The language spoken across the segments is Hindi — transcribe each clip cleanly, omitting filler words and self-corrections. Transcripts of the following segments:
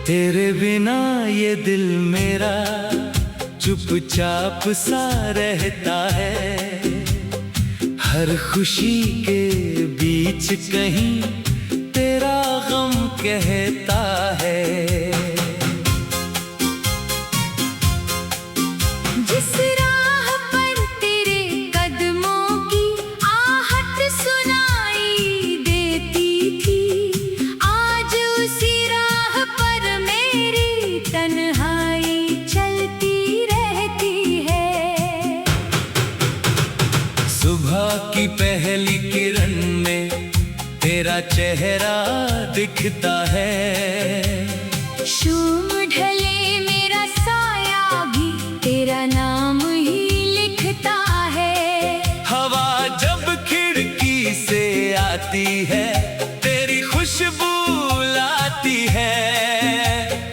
तेरे बिना ये दिल मेरा चुपचाप सा रहता है। हर खुशी के बीच कहीं तेरा गम कहता है। जिस राह पर तेरे कदमों की आहट सुनाई देती थी, आज उसी राह पर मेरी तन्हाई चलती रहती है। सुबह की पहली किरण में तेरा चेहरा दिखता है। शुभ ढले मेरा साया भी तेरा नाम ही लिखता है। हवा जब खिड़की से आती है तेरी खुशबू लाती है।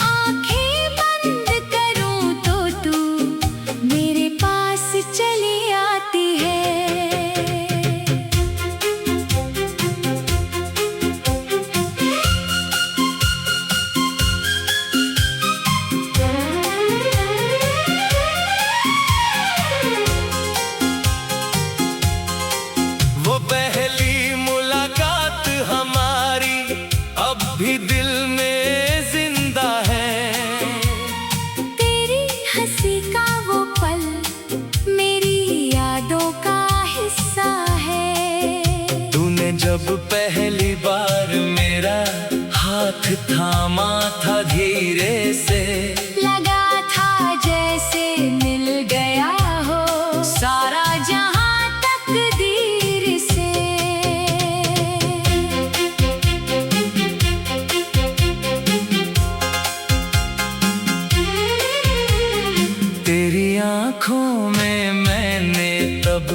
आंखें बंद करूं तो तू मेरे पास चली आती है। वो पहली मुलाकात हमारी अब भी दिल में जिंदा है। तेरी हंसी का वो पल मेरी यादों का हिस्सा है। तूने जब पहली बार मेरा हाथ थामा था धीरे से, लगा था जैसे मिल गया हो सारा जहां तकदीर से। तेरी आंखों में मैंने तब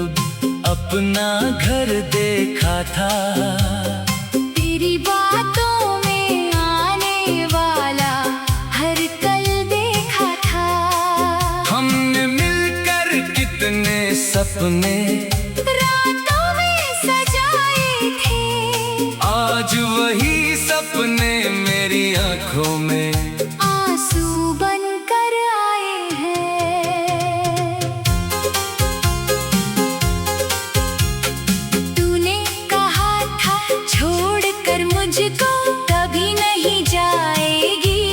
अपना घर देखा था। तेरी बातों में आने वाला हर कल देखा था। हमने मिलकर कितने सपने रातों में सजाए थे। आज वही सपने मेरी आंखों में आंसू बनकर आए हैं। तूने कहा था छोड़कर मुझको कभी नहीं जाएगी।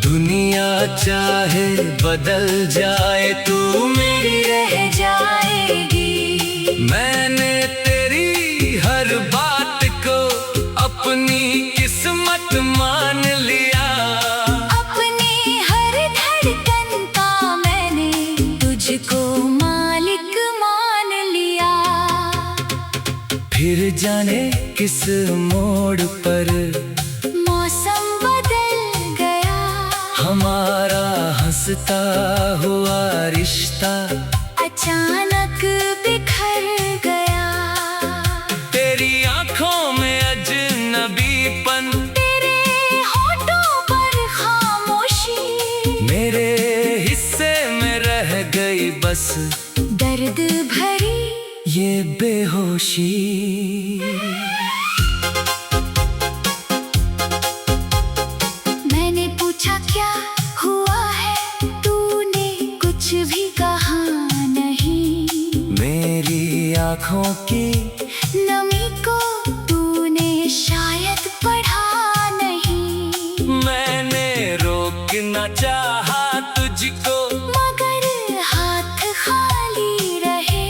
दुनिया चाहे बदल जाए तू मेरी रह जाएगी। मैंने तेरी हर बात को अपनी किस्मत मान लिया। अपने हर धड़कन का मैंने तुझको मालिक मान लिया। फिर जाने किस मोड़ पर मौसम बदल गया। हमारा हंसता हुआ रिश्ता अचानक बिखर गया। तेरी आंखों में अजनबीपन, तेरे होठों पर खामोशी, मेरे हिस्से में रह गई बस दर्द भरी ये बेहोशी। मैंने पूछा क्या हुआ है, तूने कुछ भी कहा नहीं। मेरी आंखों की नमी को तूने शायद पढ़ा नहीं। मैंने रोकना चाहा तुझको, मगर हाथ खाली रहे।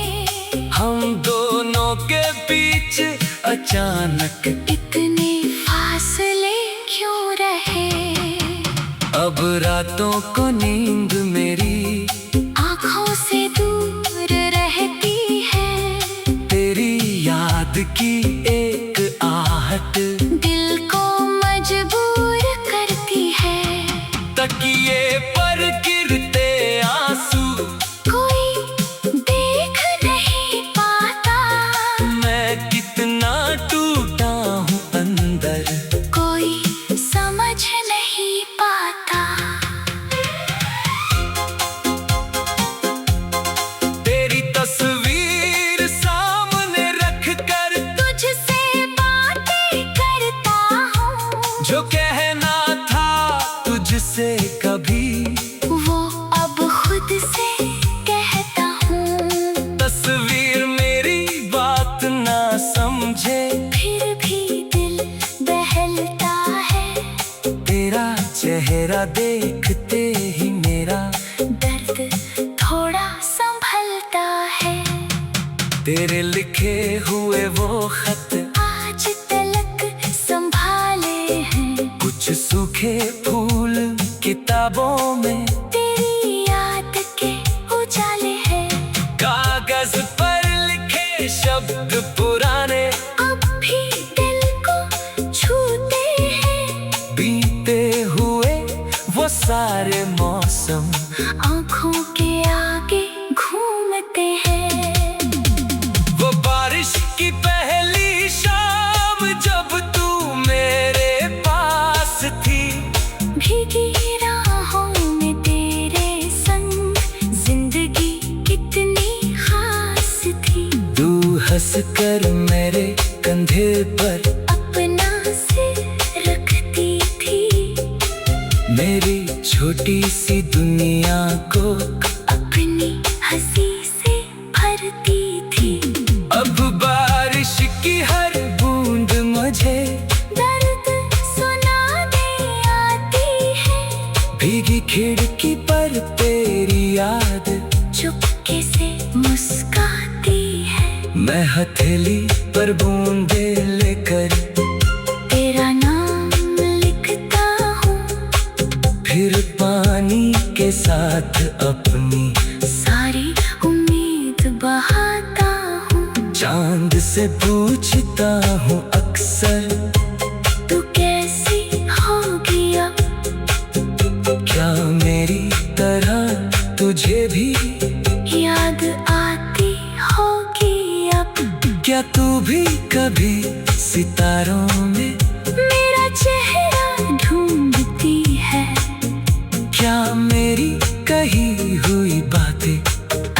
हम दोनों के बीच अचानक इतने फासले क्यों रहे। अब रातों को नींद मेरी आँखों से दूर रहती है। तेरी याद की एक आहट दिल को मजबूर करती है। तकिए पर गिरते आंसू कोई देख नहीं पाता। मैं कितना टूटा हूँ अंदर, कोई समझ नहीं पाता। तेरी तस्वीर सामने रख कर तुझसे बातें करता हूँ। जो कहना वो खत आज तलक संभाले हैं। कुछ सूखे फूल किताबों में तेरी याद के उजाले हैं। कागज पर लिखे शब्द पुराने अब भी दिल को छूते हैं। बीते हुए वो सारे मौसम आँखों के आगे घूमते हैं। वो बारिश की पहली शाम जब तू मेरे पास थी। भीगी राहों में तेरे संग जिंदगी कितनी खास थी। तू हंस कर मेरे कंधे पर अपना सिर रखती थी। मेरी छोटी सी दुनिया को अपनी हंसी से भरती थी। अब बारिश की हर बूंद मुझे दर्द सुनाने आती है। भीगी खिड़की पर तेरी याद चुपके से मुस्काती है। मैं हथेली पर बूंदे लेकर तेरा नाम लिखता हूँ। फिर पानी के साथ अपनी सारी उम्मीद बहाता हूँ। चांद से पूछता हूँ अक्सर तू कैसी होगी अब। क्या मेरी तरह तुझे भी याद आती होगी अब। क्या तू भी कभी सितारों में मेरा चेहरा ढूंढती है। क्या मेरी कही हुई बातें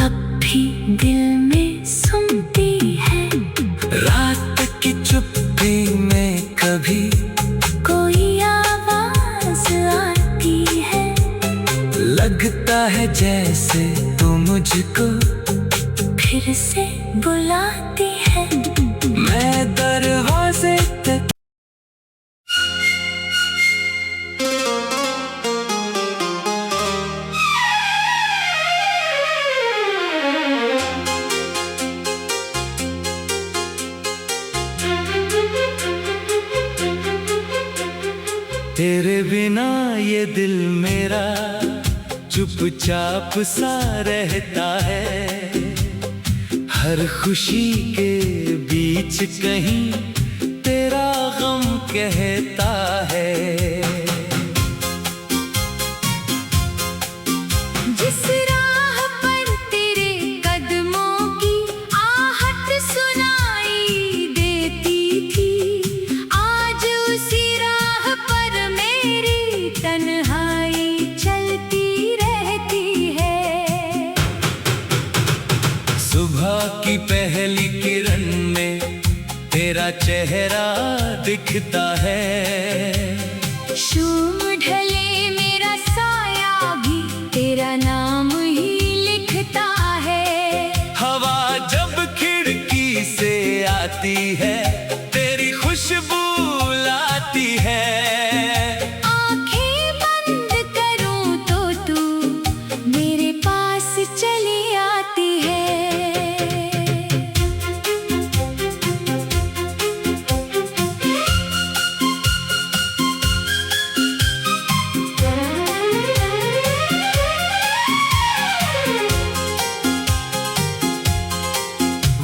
अब भी दिल में सुनती है। रात की चुप्पी में कभी कोई आवाज आती है। लगता है जैसे तू मुझको फिर से बुलाती है। मैं दरवाजे तक तेरे बिना ये दिल मेरा चुपचाप सा रहता है। हर खुशी के बीच कहीं तेरा गम कहता है। जिस राह पर तेरे कदमों की आहट सुनाई देती थी, आज उसी राह पर मेरी तन्हाई चलती रहती है। सुबह की पहली किरण में तेरा चेहरा दिखता है। शूम ढले मेरा साया भी तेरा नाम ही लिखता है। हवा जब खिड़की से आती है तेरी खुशबू लाती है। आंखें बंद करूं तो तू मेरे पास चली आती है।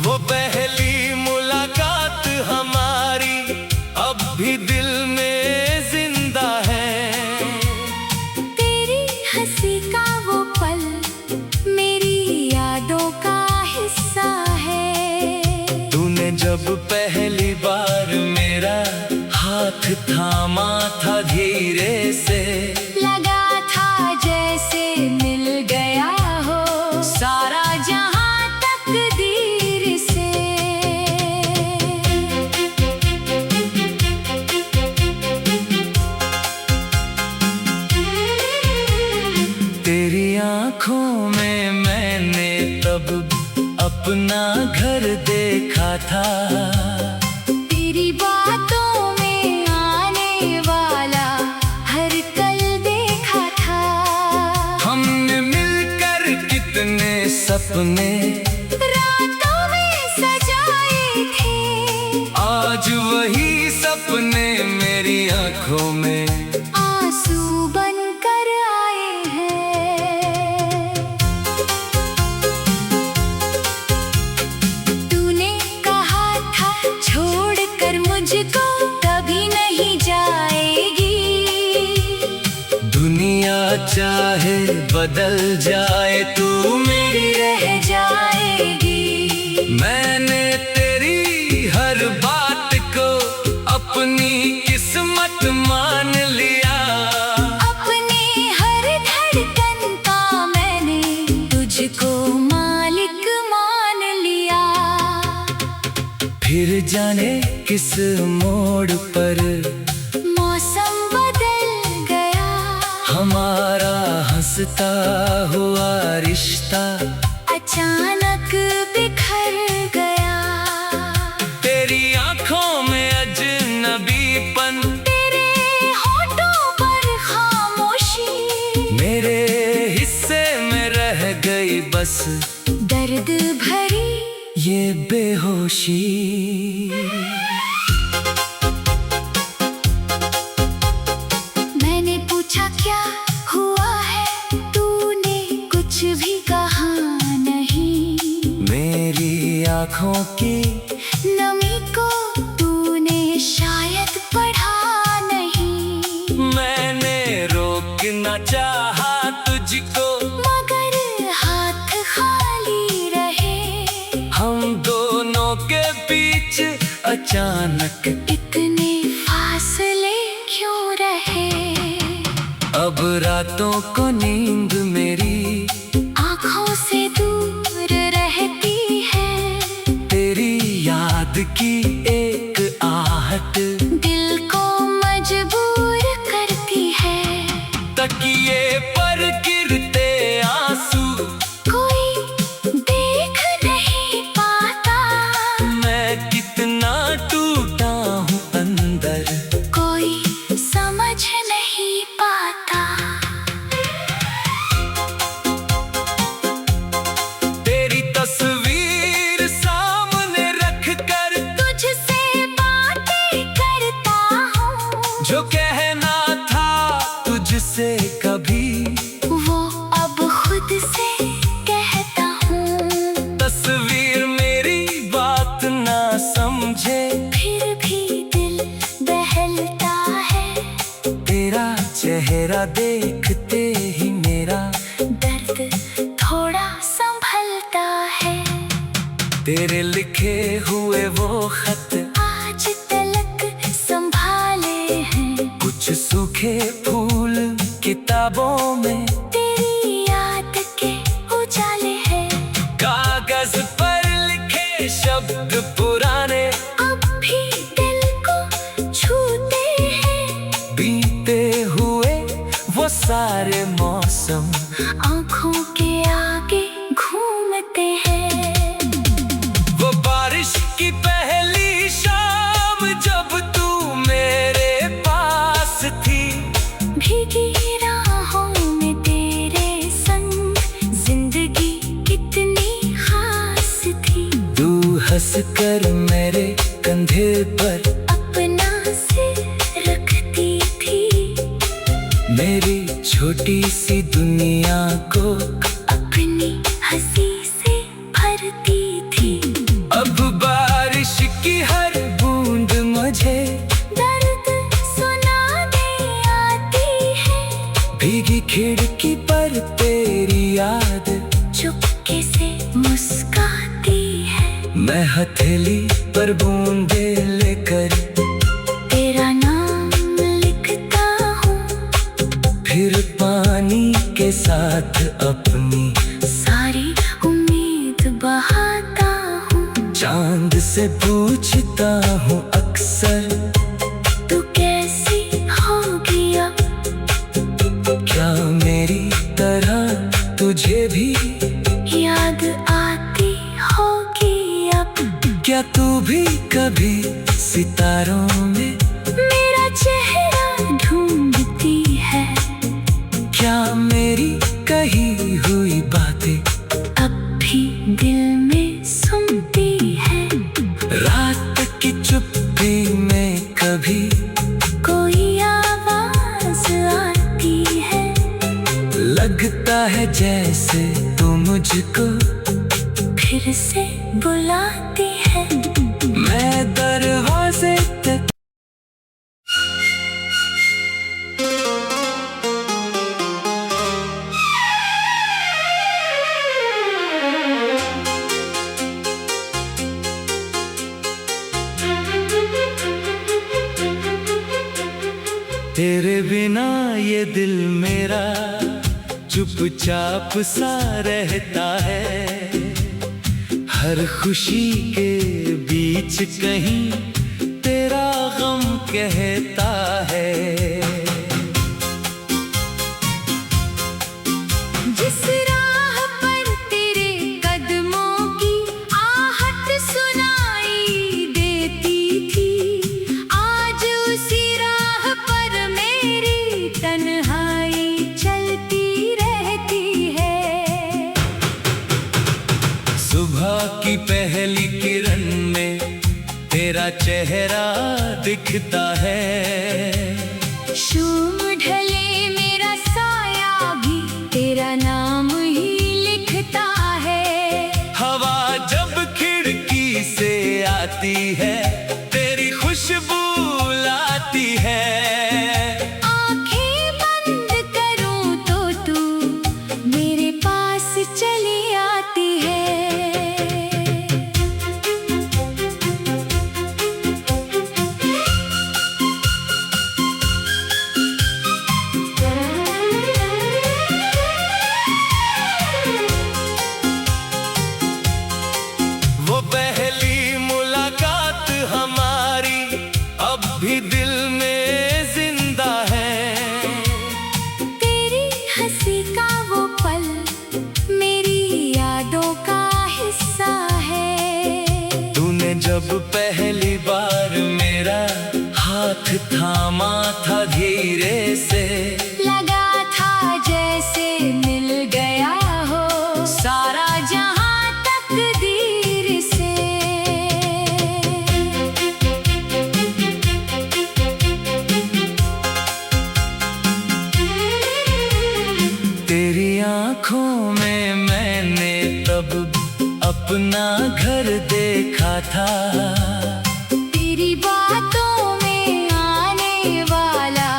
वो पहली मुलाकात हमारी अब भी दिल में जिंदा है। तेरी हंसी का वो पल मेरी यादों का हिस्सा है। तूने जब पहली बार मेरा हाथ थामा था धीरे से, लगा था जैसे मिल गया हो सारा जहां तकदीर से। तेरी आंखों में मैंने तब अपना घर देखा था। तेरी बातों में आने वाला हर कल देखा था। हमने मिलकर कितने सपने रातों में सजाए थे। मेरी आंखों में आंसू बनकर आए हैं। तूने कहा था छोड़कर मुझको कभी नहीं जाएगी। दुनिया चाहे बदल जाए तू मेरी रह जाएगी। मैंने तेरी हर बात को अपनी किस्मत मान लिया। अपनी हर धड़कन का मैंने तुझको मालिक मान लिया। फिर जाने किस मोड़ पर मौसम बदल गया। हमारा हंसता हुआ रिश्ता अचानक बिखर गया। तेरी आंखों में अजनबीपन, तेरे होठों पर खामोशी, मेरे हिस्से में रह गई बस दर्द भरी ये बेहोशी। मैंने पूछा क्या हुआ है, तूने कुछ भी कहा नहीं। मेरी आंखों की नमी को तूने शायद पढ़ा नहीं। मैंने रोकना चाहा तुझको, मगर हाथ खाली रहे। हम दोनों के बीच अचानक इतने फासले क्यों रहे। अब रातों को नींद मेरी आँखों से दूर रहती है। तेरी याद की एक आहट दिल को मजबूर करती है। तकिए पर गिरते आंसू कोई देख नहीं पाता। मैं कितना टूटा हूँ अंदर, कोई समझ नहीं पाता। तेरी तस्वीर सामने रख कर तुझसे बातें करता हूँ। जो कहना था तुझसे कभी वो अब खुद से कहता हूँ। तस्वीर मेरी बात ना समझे, फिर भी दिल बहलता है। तेरा चेहरा देखते ही मेरा दर्द थोड़ा संभलता है। तेरे लिखे हुए वो खत आज तलक संभाले हैं। कुछ सूखे फूल किताबों में, तेरी याद के उजाले हैं। कागज पर लिखे शब्द पुराने अब भी दिल को छूते हैं। बीते हुए वो सारे मौसम आँखों के आगे घूमते हैं। वो बारिश की पहली शाम जब तू मेरे पास थी। भीगी राहों में तेरे संग जिंदगी कितनी खास थी। तू हंसकर मेरे कंधे पर अपना सिर रखती थी। मेरी छोटी सी दुनिया को अपनी हंसी से भरती थी। अब बारिश की हर बूंद मुझे दर्द सुनाने आती है। भीगी खिड़की पर तेरी याद चुपके से मुस्काती है। मैं हथेली पर बूंदे लेकर तेरा नाम लिखता हूँ। फिर पानी के साथ अपनी सारी उम्मीद बहाता हूँ। चांद से पूछता हूँ अक्सर, तू कैसी होगी अब। क्या मेरी तरह तुझे भी याद आती होगी अब। क्या तू भी कभी सितारों में मेरा चेहरा ढूंढती है। क्या मेरी कही हुई बातें अब भी दिल में सुनती है। रात की चुप्पी में कभी कोई लगता है जैसे तू मुझको फिर से बुलाती है। मैं दरवाजे तक तेरे बिना ये दिल मेरा चुपचाप सा रहता है। हर खुशी के बीच कहीं तेरा गम कहता है। जिस राह पर तेरे कदमों की आहट सुनाई देती थी, आज उसी राह पर मेरी तन्हाई चलती रहती है। सुबह की पहली किरण में तेरा चेहरा दिखता है। शुम ढले मेरा साया भी तेरा नाम ही लिखता है। हवा जब खिड़की से आती है तेरी खुशबू लाती है। आंखें बंद करूं तो तू मेरे पास चली आती है। वो पहली मुलाकात हमारी अब भी दिल में जिंदा है। तेरी हंसी का वो पल मेरी यादों का हिस्सा है। तूने जब पहली बार मेरा हाथ थामा था धीरे से, लगा था जैसे मिल गया हो सारा जहां तकदीर से। तेरी आंखों में मैंने तब अपना घर देखा था। तेरी बातों में आने वाला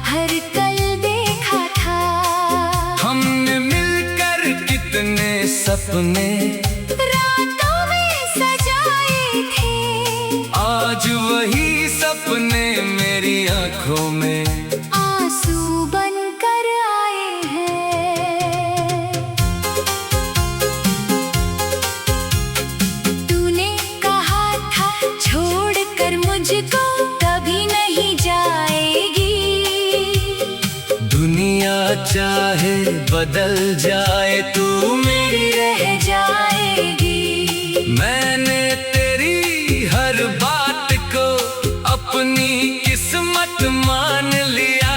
हर कल देखा था। हमने मिलकर कितने सपने रातों में सजाए थे। आज वही सपने मेरी आंखों में आंसू बनकर आए हैं। तूने कहा था छोड़कर मुझको कभी नहीं जाएगी। दुनिया चाहे बदल जाए तू मेरी रह जाएगी। मैंने तेरी हर बात को अपनी किस्मत मान लिया।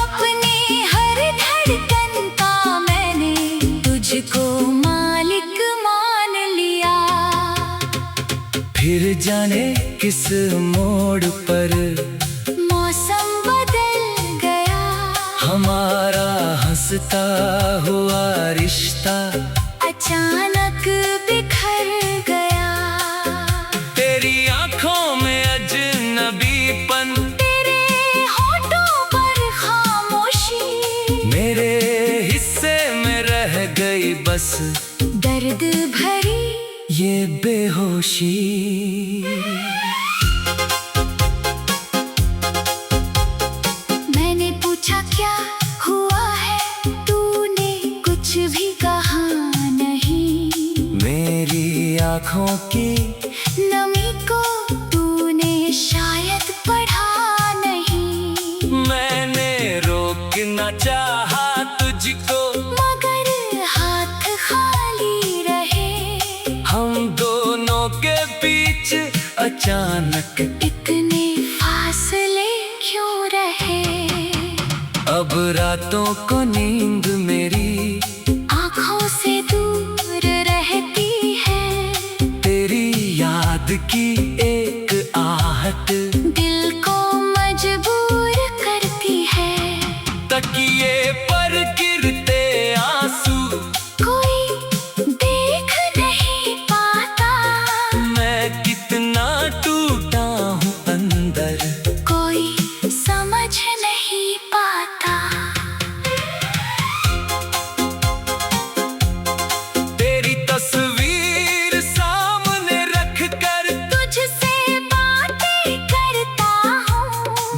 अपने हर धड़कन का मैंने तुझको मालिक मान लिया। फिर जाने किस मोड़ पर मौसम बदल गया। हमारा हंसता हुआ रिश्ता अचानक बिखर गया। तेरी आंखों में अजनबीपन, तेरे होठों पर खामोशी, मेरे हिस्से में रह गई बस दर्द भरी ये बेहोशी। मैंने पूछा क्या हुआ है, तूने कुछ भी कहा नहीं। मेरी आंखों की नमी को तूने शायद पढ़ा नहीं। मैंने रोकना चाहा तुझको, मगर हाथ खाली रहे। हम दोनों के बीच अचानक इतने फासले क्यों रहे। अब रातों को नींद मेरी आँखों से दूर रहती है। तेरी याद की एक आहट दिल को मजबूर करती है। तकिए पर गिरते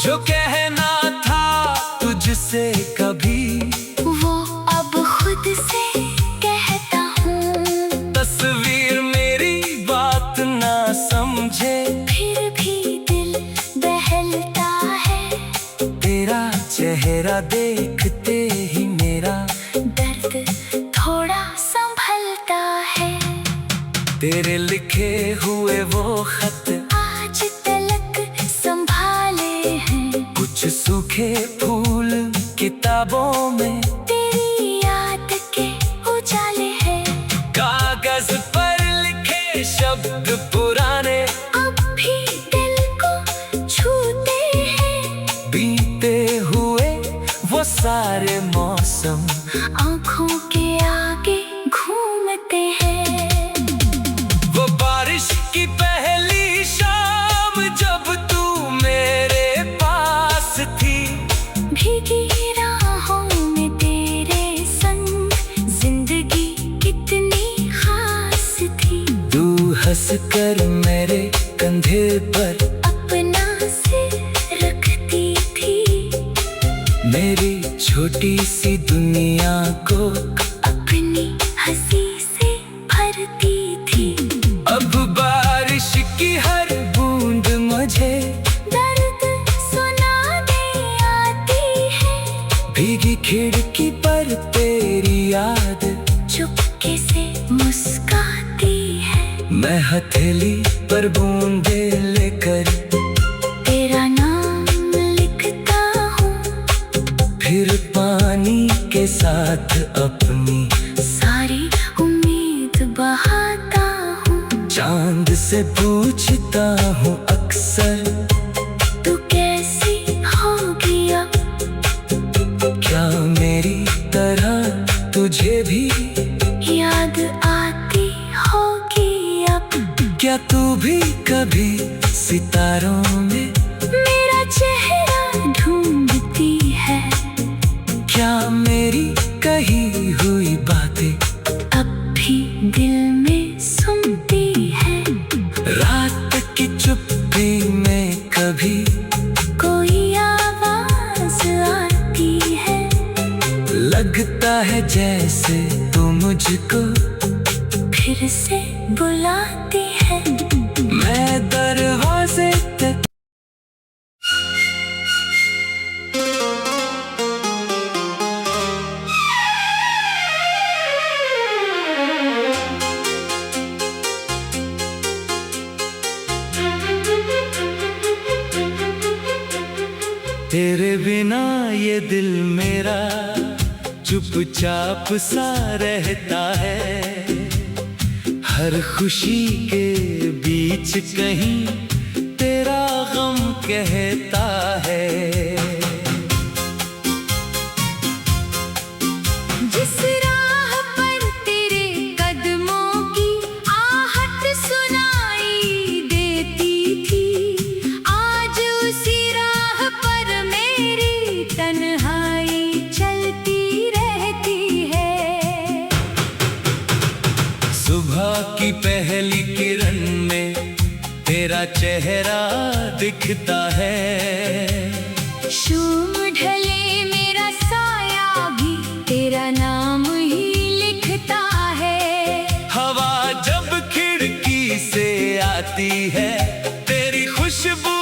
जो कहना था तुझसे कभी वो अब खुद से कहता हूँ। तस्वीर मेरी बात ना समझे, फिर भी दिल बहलता है। तेरा चेहरा देखते ही मेरा दर्द थोड़ा संभलता है। तेरे लिखे हुए वो खत आज तलक संभाले हैं। कुछ सूखे फूल किताबों में तेरी याद के उजाले हैं। कागज पर लिखे शब्द पुराने अब भी दिल को छूते हैं। बीते हुए वो सारे मौसम आँखों के आगे घूमते हैं। वो बारिश की पहली शाम जब तू मेरे पास थी, भीगी राहों में तेरे संग जिंदगी कितनी खास थी। तू हंसकर मेरे कंधे पर अपना सिर रखती थी। मेरी छोटी सी दुनिया को अपनी हंसी से भरती थी। अब बारिश की हर बूंद मुझे दर्द सुनाने आती है। भीगी खिड़की पर तेरी याद चुपके से मुस्काती है। मैं हथेली पर बूंदे लेकर तेरा नाम लिखता हूँ। फिर पानी के साथ अपनी सारी उम्मीद बहाता हूँ। चांद से पूछता हूँ अक्सर, तू कैसी होगी अब? क्या मेरी तरह तुझे भी याद आती होगी अब? क्या तू भी कभी सितारों में मेरा चेहरा ढूंढती है। क्या मेरी कही हुई बातें अब भी दिल में सुनती है। रात की चुप्पी में कभी कोई आवाज आती है। लगता है जैसे तू मुझको फिर से बुलाती है। मैं दरवाजे तक तेरे बिना ये दिल मेरा चुपचाप सा रहता है। हर खुशी के बीच कहीं तेरा गम कहता है। जिस राह पर तेरे कदमों की आहट सुनाई देती थी, आज उसी राह पर मेरी तन्हाई चलती रहती है। सुबह की पहली किरण में तेरा चेहरा दिखता है। शूम ढले मेरा साया भी तेरा नाम ही लिखता है। हवा जब खिड़की से आती है तेरी खुशबू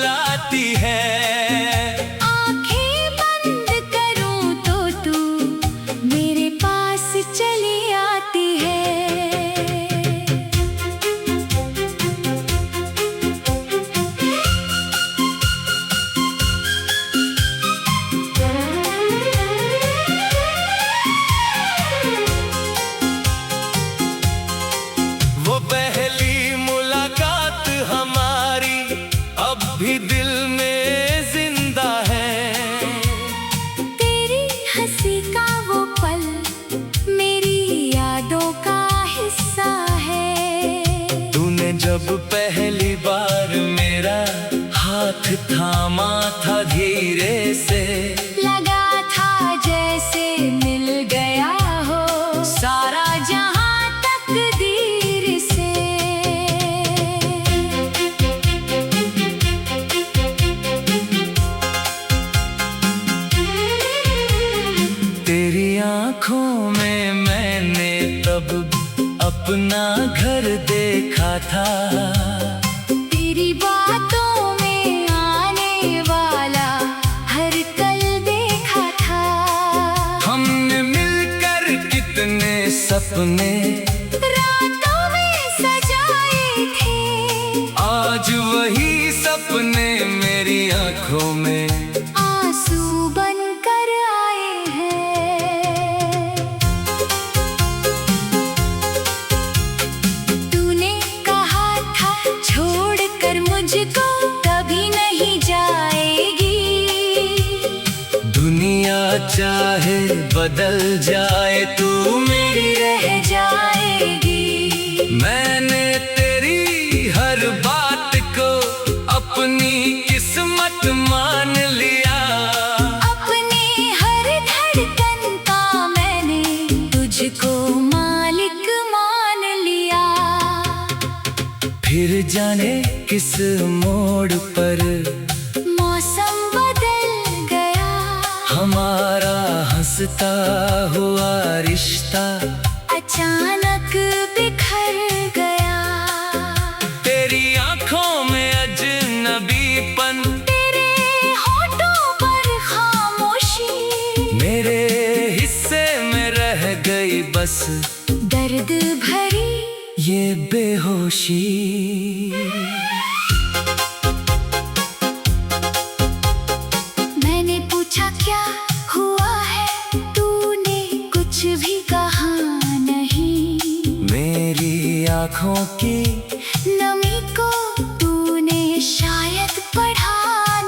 लाती है। आंखें बंद करूं तो तू मेरे पास चली आती है। वो पहली मुलाकात हमारी अब भी दिल में जिंदा है। तेरी हंसी का वो पल मेरी यादों का हिस्सा है। तूने जब पहली बार मेरा हाथ थामा था धीरे से, लगा था जैसे मिल गया हो सारा जहां तकदीर से। तेरी आंखों में मैंने तब अपना घर देखा था। तेरी बातों में आने वाला हर कल देखा था। हमने मिलकर कितने सपने रातों में सजाए थे। आज वही सपने मेरी आंखों में आंसू बनकर आए हैं। तूने कहा था छोड़कर मुझको कभी नहीं जाएगी। दुनिया चाहे बदल जाए तू मेरी रह जाएगी। मैंने तेरी हर बात को अपनी किस्मत मान लिया। अपने हर धड़कन का मैंने तुझको मालिक मान लिया। फिर जाने किस मोड़ पर मौसम बदल गया। हमारा हंसता हुआ रिश्ता अचानक बिखर गया। तेरी आंखों में अजनबीपन, तेरे होठों पर खामोशी। मेरे हिस्से में रह गई बस दर्द भरी ये बेहोशी। मैंने पूछा क्या हुआ है, तूने कुछ भी कहा नहीं। मेरी आंखों की नमी को तूने शायद पढ़ा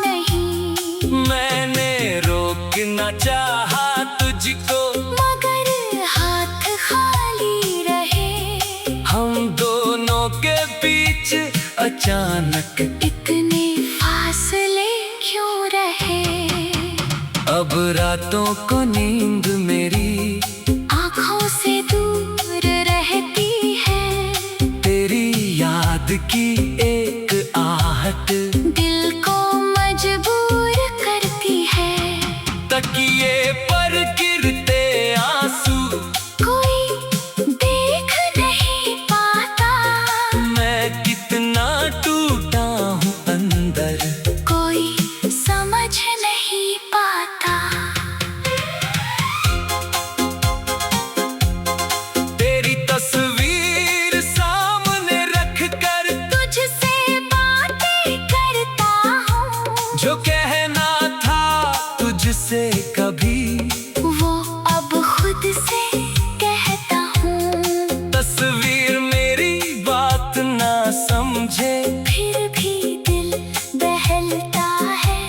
नहीं। मैंने रोकना चाहा तुझको, मगर हाथ खाली रहे। हम दोनों के बीच अचानक इतने फासले क्यों रहे। अब रातों को नींद मेरी आँखों से दूर रहती है। तेरी याद की एक आहट दिल को मजबूर करती है। तकिए पर गिरते आंसू कोई देख नहीं पाता। मैं कितना टूटा हूँ अंदर, कोई समझ नहीं पाता। तेरी तस्वीर सामने रख कर तुझसे बातें करता हूँ। जो कहना था तुझसे कभी वो अब खुद से कहता हूँ। तस्वीर मेरी बात ना समझे, फिर भी दिल बहलता है।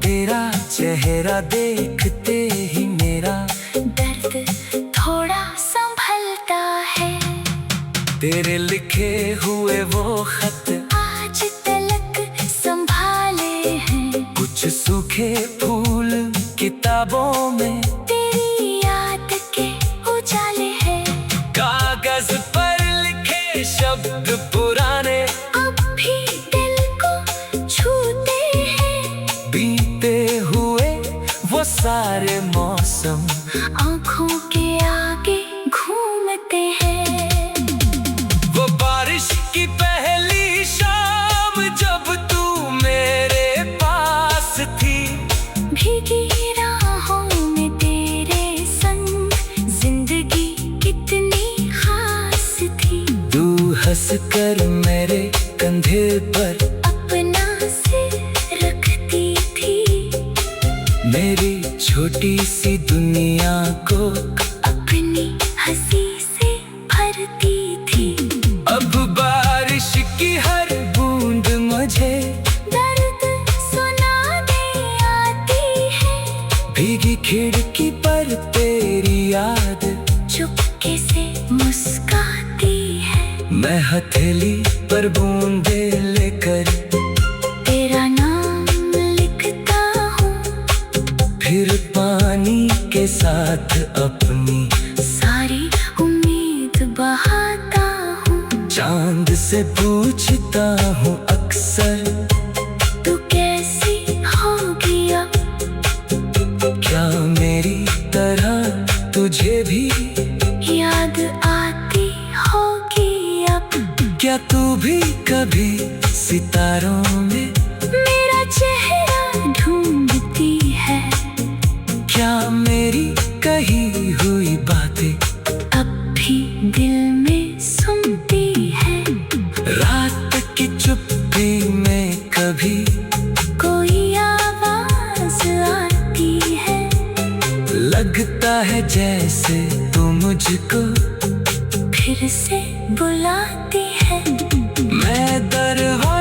तेरा चेहरा देखते ही मेरा दर्द थोड़ा संभलता है। तेरे लिखे हुए वो खत आज तलक संभाले हैं। कुछ सूखे फूल किताबों में, तेरी याद के उजाले हैं। कागज पर लिखे शब्द पुराने अब भी दिल को छूते हैं। बीते हुए वो सारे मौसम आँखों के आगे घूमते हैं। वो बारिश की पहली शाम जब तू मेरे पास थी। भीगी राहों में तेरे संग जिंदगी कितनी खास थी। तू हंसकर मेरे कंधे पर अपना सिर रखती थी। मेरी छोटी सी दुनिया को अपनी हंसी से भरती थी। अब बारिश की हर बूंद मुझे दर्द सुनाने आती है। भीगी खिड़की पर तेरी याद चुपके से मुस्काती है। मैं हथेली पर बूंदे लेकर तेरा नाम लिखता हूँ। फिर पानी के साथ अपनी सारी उम्मीद बहाता हूँ। चांद से पूछता हूँ अक्सर, तू कैसी होगी अब। क्या मेरी तरह है जैसे तू मुझको फिर से बुलाती है। मैं दरवाजा